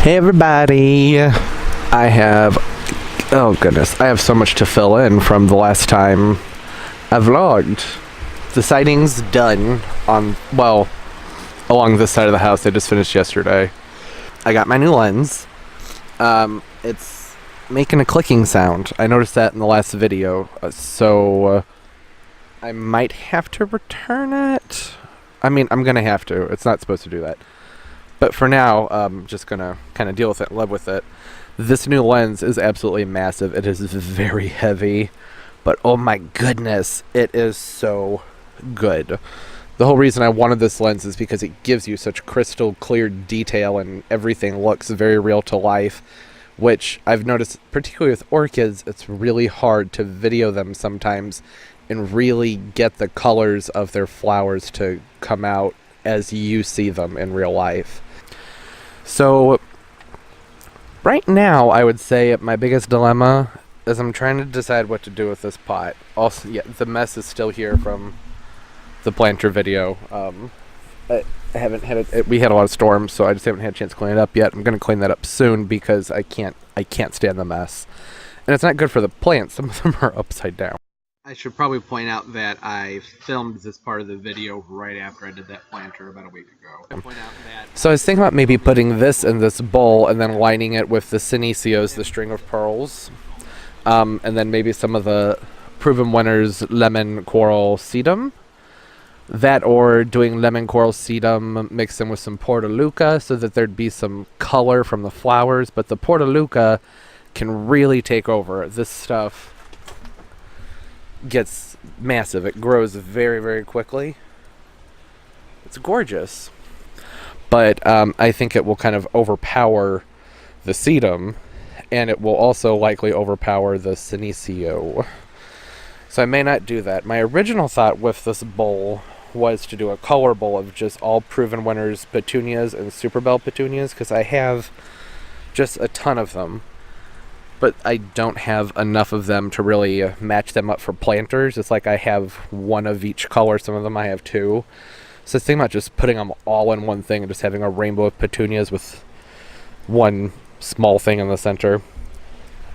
Hey everybody, oh goodness, I have so much to fill in from the last time I vlogged. The siding's done along this side of the house. I just finished yesterday. I got my new lens. It's making a clicking sound. I noticed that in the last video, so I might have to return it. I mean, I'm gonna have to. It's not supposed to do that. But for now, I'm just going to kind of deal with it, live with it. This new lens is absolutely massive. It is very heavy, but oh my goodness, it is so good. The whole reason I wanted this lens is because it gives you such crystal clear detail and everything looks very real to life, which I've noticed, particularly with orchids, it's really hard to video them sometimes and really get the colors of their flowers to come out as you see them in real life. So right now, I would say my biggest dilemma is I'm trying to decide what to do with this pot. Also, yeah, the mess is still here from the planter video. I haven't had it. We had a lot of storms, so I just haven't had a chance to clean it up yet. I'm going to clean that up soon because I can't stand the mess, and it's not good for the plants. Some of them are upside down. I should probably point out that I filmed this part of the video right after I did that planter about a week ago. So I was thinking about maybe putting this in this bowl and then lining it with the Senecios, the string of pearls, and then maybe some of the Proven Winners lemon coral sedum. That, or doing lemon coral sedum mixed in with some Portaluca so that there'd be some color from the flowers, but the Portaluca can really take over. This stuff gets massive. It grows very, very quickly. It's gorgeous. But I think it will kind of overpower the sedum, and it will also likely overpower the Senecio. So I may not do that. My original thought with this bowl was to do a color bowl of just all Proven Winners Petunias and Super Bell Petunias, because I have just a ton of them. But I don't have enough of them to really match them up for planters. It's like I have one of each color. Some of them I have two. So I was thinking about just putting them all in one thing and just having a rainbow of petunias with one small thing in the center.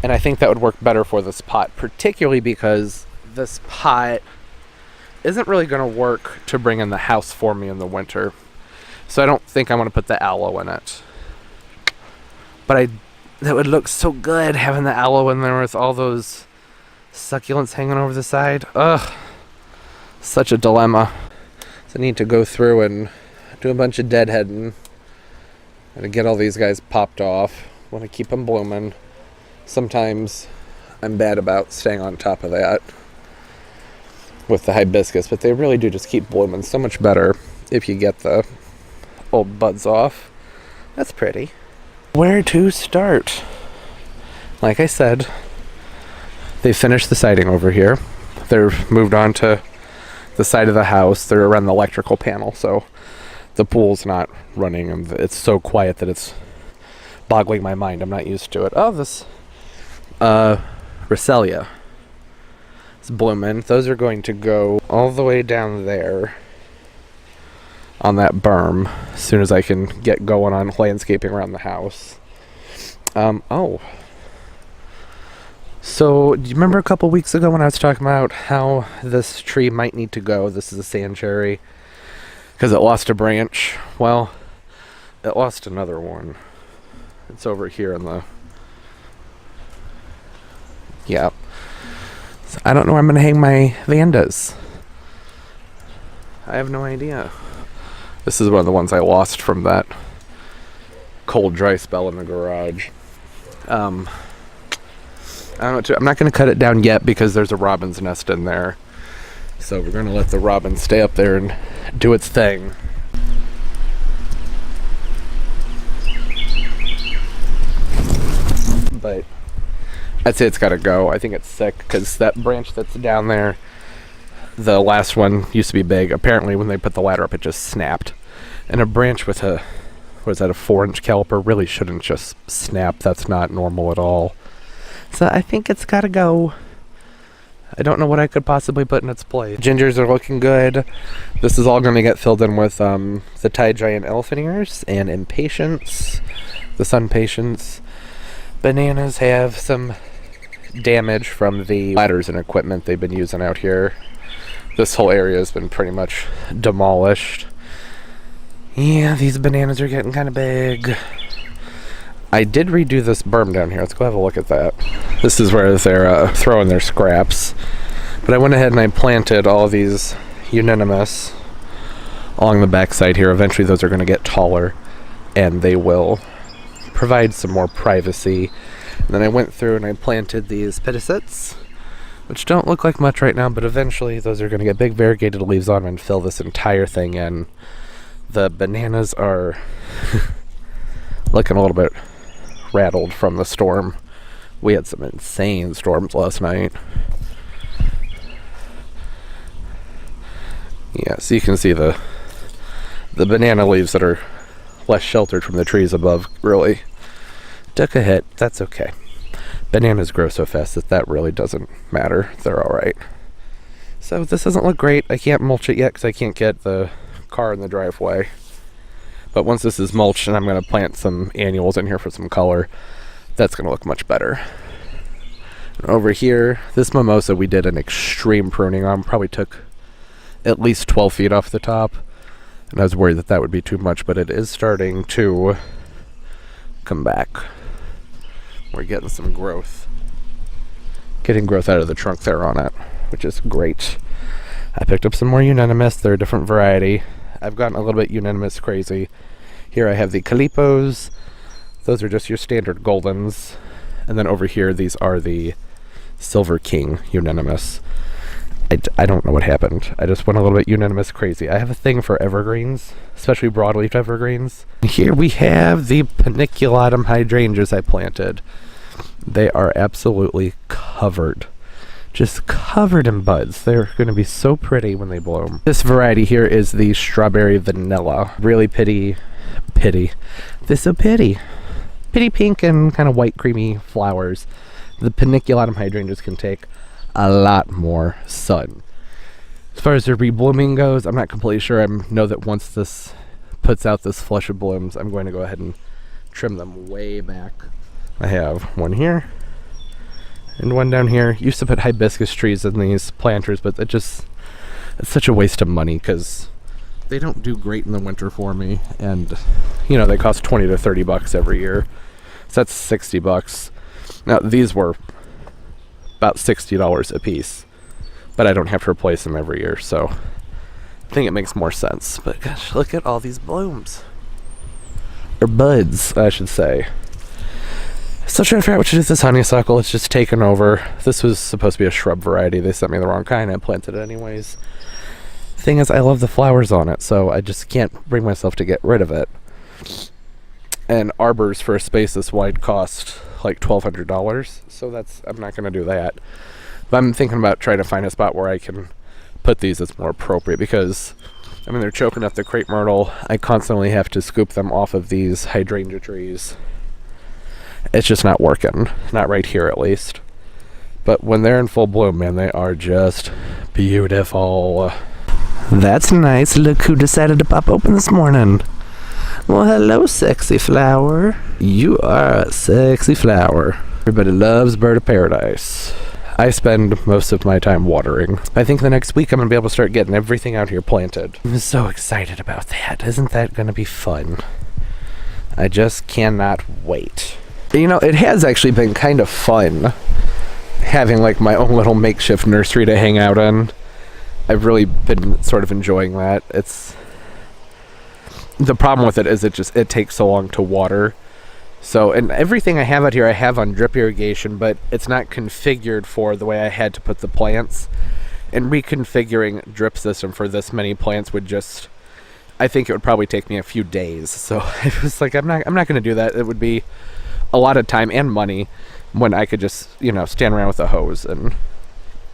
And I think that would work better for this pot, particularly because this pot isn't really going to work to bring in the house for me in the winter. So I don't think I want to put the aloe in it. But that would look so good, having the aloe in there with all those succulents hanging over the side. Ugh, such a dilemma. So I need to go through and do a bunch of deadheading and get all these guys popped off. Want to keep them blooming. Sometimes I'm bad about staying on top of that with the hibiscus, but they really do just keep blooming so much better if you get the old buds off. That's pretty. Where to start? Like I said, they finished the siding over here. They're moved on to the side of the house. They're around the electrical panel, so the pool's not running, and it's so quiet that it's boggling my mind. I'm not used to it. Oh, this Roselia is blooming. Those are going to go all the way down there on that berm as soon as I can get going on landscaping around the house. So do you remember a couple weeks ago when I was talking about how this tree might need to go? This is a sand cherry because it lost a branch. Well, it lost another one. It's over here in the... Yeah. So I don't know where I'm going to hang my Vandas. I have no idea. This is one of the ones I lost from that cold, dry spell in the garage. I don't know. I'm not going to cut it down yet because there's a robin's nest in there. So we're going to let the robin stay up there and do its thing. But I'd say it's got to go. I think it's sick because that branch that's down there, the last one used to be big. Apparently when they put the ladder up, it just snapped. And a branch with a 4-inch caliper really shouldn't just snap. That's not normal at all. So I think it's gotta go. I don't know what I could possibly put in its place. Gingers are looking good. This is all going to get filled in with the tie giant elephant ears and impatience. the sun patience. Bananas have some damage from the ladders and equipment they've been using out here. This whole area has been pretty much demolished. Yeah, these bananas are getting kind of big. I did redo this berm down here. Let's go have a look at that. This is where they're throwing their scraps. But I went ahead and I planted all of these unanimous along the backside here. Eventually those are going to get taller and they will provide some more privacy. And then I went through and I planted these petunias, which don't look like much right now, but eventually those are going to get big variegated leaves on them and fill this entire thing in. The bananas are looking a little bit rattled from the storm. We had some insane storms last night. Yeah, so you can see the banana leaves that are less sheltered from the trees above really took a hit. That's okay. Bananas grow so fast that really doesn't matter. They're alright. So this doesn't look great. I can't mulch it yet because I can't get the car in the driveway. But once this is mulched and I'm going to plant some annuals in here for some color, that's going to look much better. And over here, this mimosa we did an extreme pruning on. Probably took at least 12 feet off the top. And I was worried that would be too much, but it is starting to come back. We're getting some growth. Getting growth out of the trunk there on it, which is great. I picked up some more unanimous. They're a different variety. I've gotten a little bit unanimous crazy. Here I have the calipos. Those are just your standard goldens. And then over here, these are the Silver King unanimous. I don't know what happened. I just went a little bit unanimous crazy. I have a thing for evergreens, especially broadleaf evergreens. Here we have the Peniculatum hydrangeas I planted. They are absolutely covered. Just covered in buds. They're going to be so pretty when they bloom. This variety here is the strawberry vanilla. Really pretty. They're so pretty. Pretty pink and kind of white creamy flowers. The Peniculatum hydrangeas can take a lot more sun. As far as their reblooming goes, I'm not completely sure. I know that once this puts out this flush of blooms, I'm going to go ahead and trim them way back. I have one here and one down here. Used to put hibiscus trees in these planters, but it's such a waste of money because they don't do great in the winter for me, and they cost $20 to $30 every year, so that's $60. Now these were about $60 a piece, but I don't have to replace them every year, so I think it makes more sense. But gosh, look at all these blooms, or buds I should say. Still trying to figure out what to do with this honeysuckle. It's just taken over. This was supposed to be a shrub variety. They sent me the wrong kind. I planted it anyways. Thing is, I love the flowers on it, so I just can't bring myself to get rid of it. And arbors for a space this wide cost like $1,200, so I'm not going to do that. But I'm thinking about trying to find a spot where I can put these that's more appropriate, because they're choking up the crepe myrtle. I constantly have to scoop them off of these hydrangea trees. It's just not working, not right here at least. But when they're in full bloom, man, they are just beautiful. That's nice. Look who decided to pop open this morning. Well, hello, sexy flower. You are a sexy flower. Everybody loves bird of paradise. I spend most of my time watering. I think the next week I'm going to be able to start getting everything out here planted. I'm so excited about that. Isn't that going to be fun? I just cannot wait. It has actually been kind of fun having like my own little makeshift nursery to hang out in. I've really been sort of enjoying that. The problem with it is it takes so long to water. So, and everything I have out here I have on drip irrigation, but it's not configured for the way I had to put the plants. And reconfiguring drip system for this many plants I think it would probably take me a few days. So I was like, I'm not going to do that. It would be a lot of time and money when I could just, stand around with a hose, and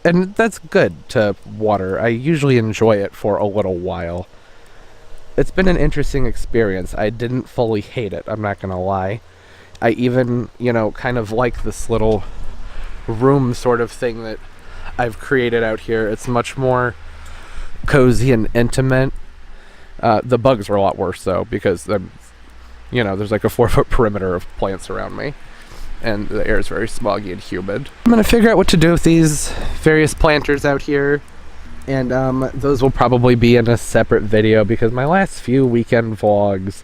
that's good to water. I usually enjoy it for a little while. It's been an interesting experience. I didn't fully hate it, I'm not gonna lie. I even, kind of like this little room sort of thing that I've created out here. It's much more cozy and intimate. The bugs are a lot worse though, because You know, there's like a 4-foot perimeter of plants around me, and the air is very smoggy and humid. I'm gonna figure out what to do with these various planters out here, and those will probably be in a separate video because my last few weekend vlogs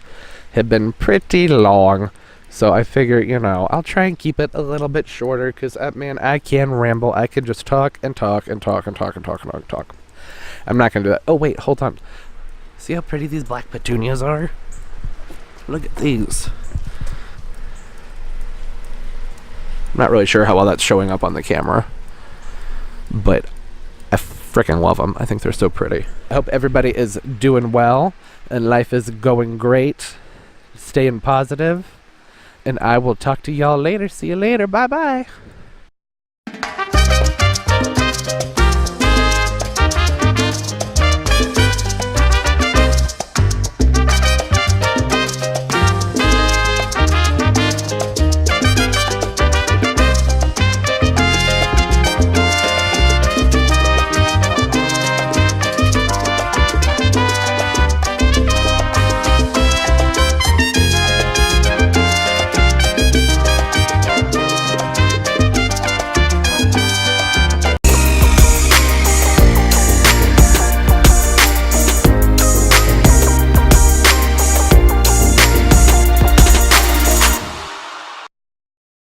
have been pretty long. So I figure, you know, I'll try and keep it a little bit shorter because, man, I can ramble. I can just talk and talk and talk and talk and talk and talk and talk. I'm not going to do that. Oh, wait, hold on. See how pretty these black petunias are? Look at these. I'm not really sure how well that's showing up on the camera, but I freaking love them. I think they're so pretty. I hope everybody is doing well and life is going great. Staying positive. And I will talk to y'all later. See you later. Bye-bye.